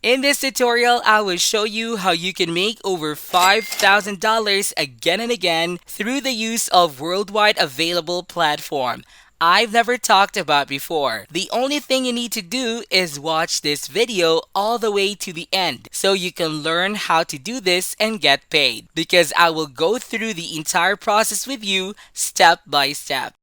In this tutorial, I will show you how you can make over $5,000 again and again through the use of worldwide available platform I've never talked about before. The only thing you need to do is watch this video all the way to the end so you can learn how to do this and get paid, because I will go through the entire process with you step by step.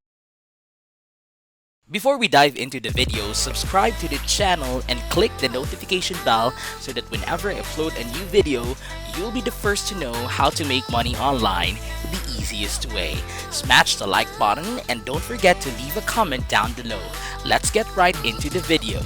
Before we dive into the video, subscribe to the channel and click the notification bell so that whenever I upload a new video, you'll be the first to know how to make money online the easiest way. Smash the like button and don't forget to leave a comment down below. Let's get right into the video.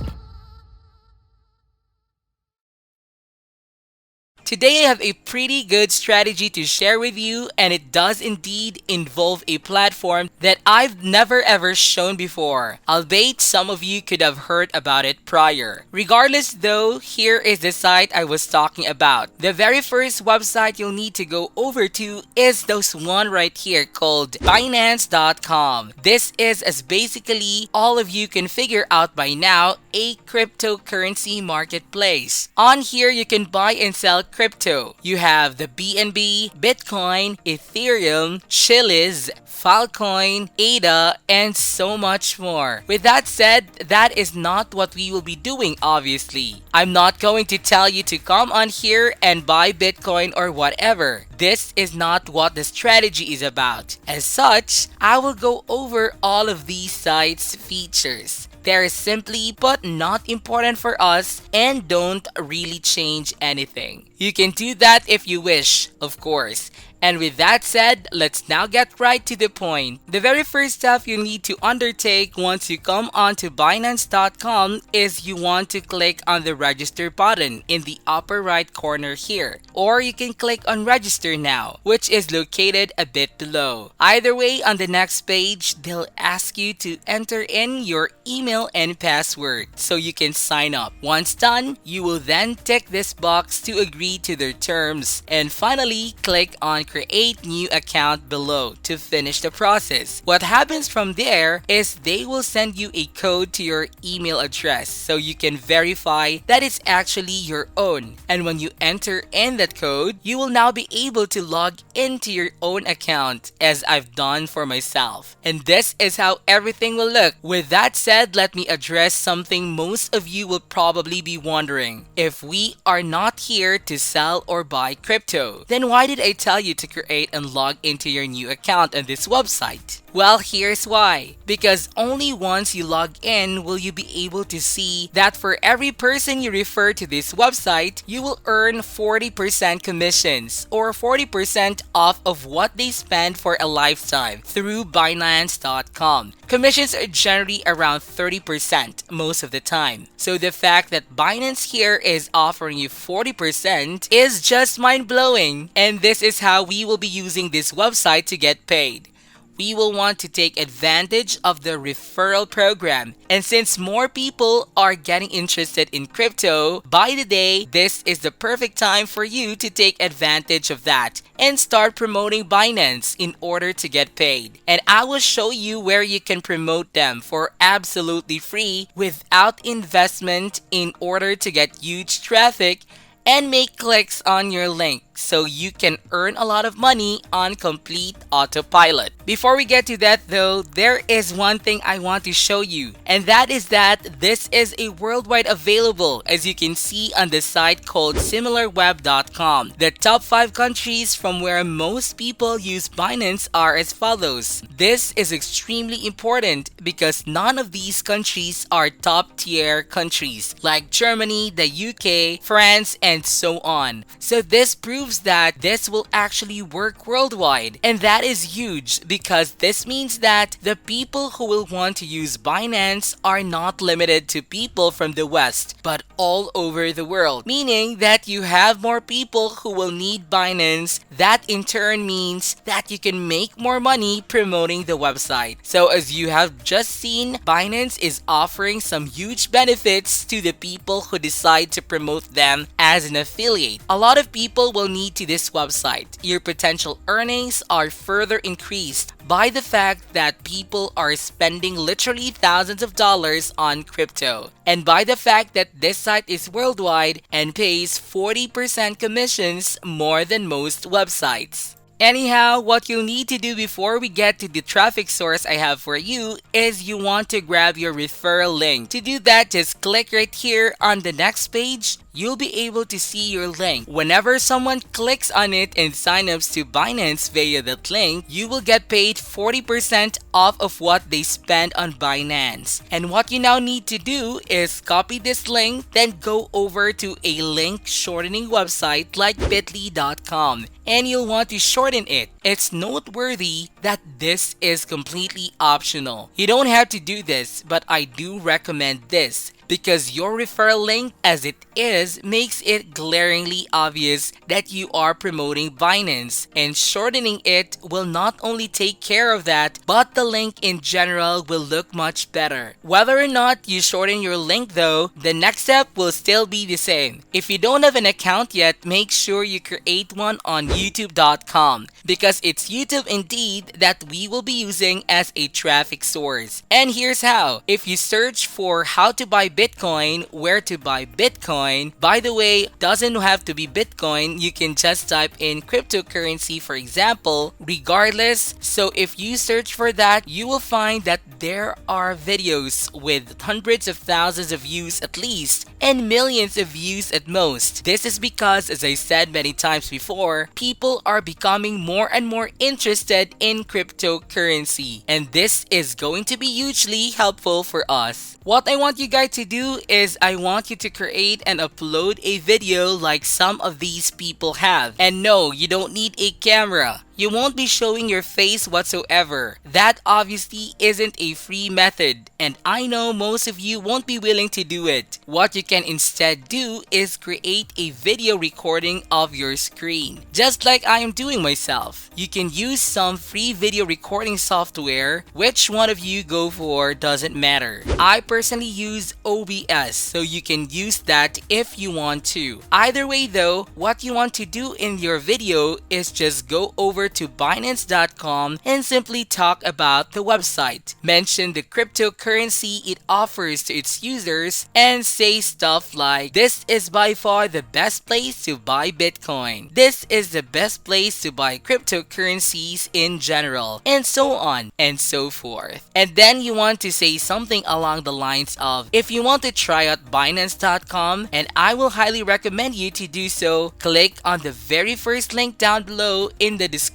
Today I have a pretty good strategy to share with you, and it does indeed involve a platform that I've never ever shown before, albeit some of you could have heard about it prior. Regardless though, here is the site I was talking about. The very first website you'll need to go over to is this one right here called Binance.com. This is, as basically all of you can figure out by now, a cryptocurrency marketplace. On here you can buy and sell crypto. You have the BNB, Bitcoin, Ethereum, Chilis, Filecoin, ADA, and so much more. With that said, that is not what we will be doing, obviously. I'm not going to tell you to come on here and buy Bitcoin or whatever. This is not what the strategy is about. As such, I will go over all of these sites' features. They're simply but not important for us and don't really change anything. You can do that if you wish, of course. And with that said, let's now get right to the point. The very first step you need to undertake once you come onto Binance.com is you want to click on the register button in the upper right corner here. Or you can click on register now, which is located a bit below. Either way, on the next page, they'll ask you to enter in your email and password so you can sign up. Once done, you will then tick this box to agree to their terms, and finally click on create new account below to finish the process. What happens from there is they will send you a code to your email address so you can verify that it's actually your own. And when you enter in that code, you will now be able to log into your own account, as I've done for myself. And this is how everything will look. With that said, let me address something most of you will probably be wondering. If we are not here to sell or buy crypto, then why did I tell you to create and log into your new account on this website? Well, here's why. Because only once you log in will you be able to see that for every person you refer to this website, you will earn 40% commissions or 40% off of what they spend for a lifetime through Binance.com. Commissions are generally around 30% most of the time. So the fact that Binance here is offering you 40% is just mind-blowing. And this is how we will be using this website to get paid. We will want to take advantage of the referral program. And since more people are getting interested in crypto by the day, this is the perfect time for you to take advantage of that and start promoting Binance in order to get paid. And I will show you where you can promote them for absolutely free without investment in order to get huge traffic and make clicks on your link so you can earn a lot of money on complete autopilot. Before we get to that though, there is one thing I want to show you, and that is that this is a worldwide available, as you can see on the site called similarweb.com. The top 5 countries from where most people use Binance are as follows. This is extremely important because none of these countries are top tier countries like Germany, the UK, France, and so on. So this proves that this will actually work worldwide, and that is huge because this means that the people who will want to use Binance are not limited to people from the West but all over the world, meaning that you have more people who will need Binance. That in turn means that you can make more money promoting the website. So as you have just seen, Binance is offering some huge benefits to the people who decide to promote them as an affiliate. A lot of people will need to this website. Your potential earnings are further increased by the fact that people are spending literally thousands of dollars on crypto, and by the fact that this site is worldwide and pays 40% commissions more than most websites. Anyhow, what you'll need to do before we get to the traffic source I have for you is you want to grab your referral link. To do that, just click right here on the next page. You'll be able to see your link. Whenever someone clicks on it and signs up to Binance via that link, you will get paid 40% off of what they spend on Binance. And what you now need to do is copy this link, then go over to a link shortening website like bit.ly.com, and you'll want to shorten it. It's noteworthy that this is completely optional. You don't have to do this, but I do recommend this, because your referral link as it is makes it glaringly obvious that you are promoting Binance, and shortening it will not only take care of that, but the link in general will look much better. Whether or not you shorten your link though, the next step will still be the same. If you don't have an account yet, make sure you create one on youtube.com, because it's YouTube indeed that we will be using as a traffic source. And here's how. If you search for how to buy Bitcoin, where to buy Bitcoin, by the way, doesn't have to be Bitcoin, you can just type in cryptocurrency, for example, regardless. So if you search for that, you will find that there are videos with hundreds of thousands of views at least, and millions of views at most. This is because, as I said many times before, people are becoming more and more interested in cryptocurrency, and this is going to be hugely helpful for us. What I want you guys to do is I want you to create and upload a video like some of these people have. And no, you don't need a camera. You won't be showing your face whatsoever. That obviously isn't a free method, and I know most of you won't be willing to do it. What you can instead do is create a video recording of your screen, just like I am doing myself. You can use some free video recording software. Which one of you go for doesn't matter. I personally use OBS, so you can use that if you want to. Either way though, what you want to do in your video is just go over to Binance.com and simply talk about the website. Mention the cryptocurrency it offers to its users and say stuff like, "This is by far the best place to buy Bitcoin. This is the best place to buy cryptocurrencies in general," and so on and so forth. And then you want to say something along the lines of, "If you want to try out Binance.com, and I will highly recommend you to do so, click on the very first link down below in the description.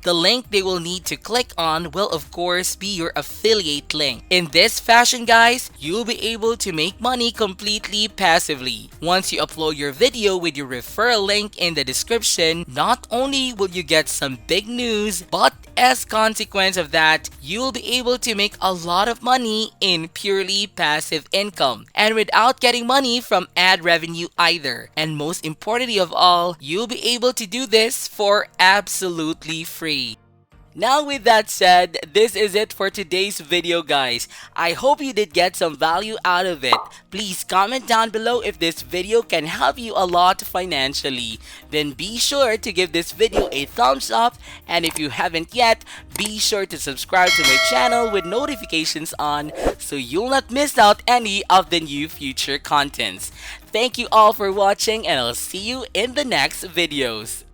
The link they will need to click on will of course be your affiliate link. In this fashion guys, you'll be able to make money completely passively. Once you upload your video with your referral link in the description, not only will you get some big news, but as consequence of that, you will be able to make a lot of money in purely passive income, and without getting money from ad revenue either. And most importantly of all, you'll be able to do this for absolutely free. Now with that said, this is it for today's video guys. I hope you did get some value out of it. Please comment down below if this video can help you a lot financially. Then be sure to give this video a thumbs up, and if you haven't yet, be sure to subscribe to my channel with notifications on so you'll not miss out any of the new future contents. Thank you all for watching, and I'll see you in the next videos.